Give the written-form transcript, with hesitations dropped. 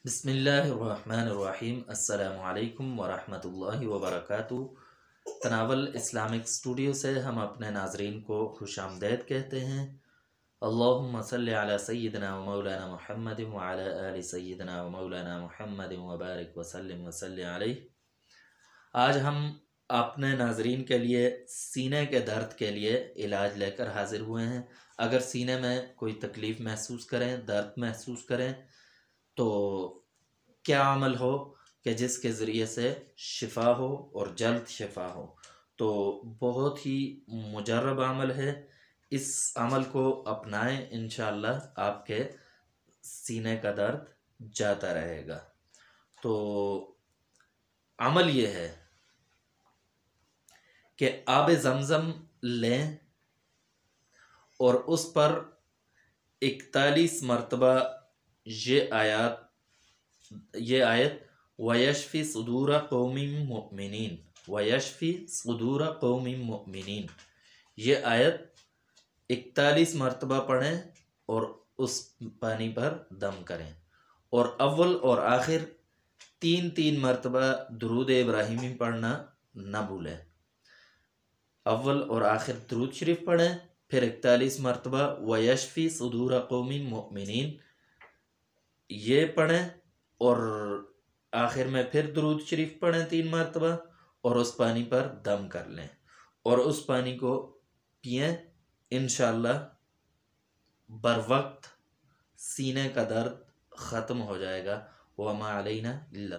بسم اللہ الرحمن الرحیم۔ السلام علیکم ورحمۃ اللہ وبرکاتہ۔ تناول اسلامک سٹوڈیو سے ہم اپنے ناظرین کو خوش آمدید کہتے ہیں۔ اللہم صلی علی سیدنا و مولانا محمد وعلی آل سیدنا و مولانا محمد وبارک وسلم علیہ۔ آج ہم اپنے ناظرین کے لیے سینے کے درد کے لیے علاج لے کر حاضر ہوئے ہیں۔ اگر سینے میں کوئی تکلیف محسوس کریں، درد محسوس کریں تو کیا عمل ہو کہ جس کے ذریعے سے شفا ہو اور جلد شفا ہو؟ تو بہت ہی مجرب عمل ہے، اس عمل کو اپنائیں، انشاءاللہ آپ کے سینے کا درد جاتا رہے گا۔ تو عمل یہ ہے کہ آب زمزم لیں اور اس پر 41 مرتبہ یہ آیت وَيَشْفِ صُدُورَ قَوْمٍ مُؤْمِنِينَ وَيَشْفِ صُدُورَ قَوْمٍ مُؤْمِنِينَ، یہ آیت 41 مرتبہ پڑھیں اور اس پانی پر دم کریں، اور اول اور آخر 3 مرتبہ درود ابراہیمی پڑھنا نہ بھولیں۔ اول اور آخر درود شریف پڑھیں، پھر 41 مرتبہ وَيَشْفِ صُدُورَ قَوْمٍ مُؤْمِنِينَ یہ پڑھیں، اور آخر میں پھر درود شریف پڑھیں 3 مرتبہ، اور اس پانی پر دم کر لیں اور اس پانی کو پئیں۔ انشاءاللہ بر وقت سینے کا درد ختم ہو جائے گا۔ وما علینا الا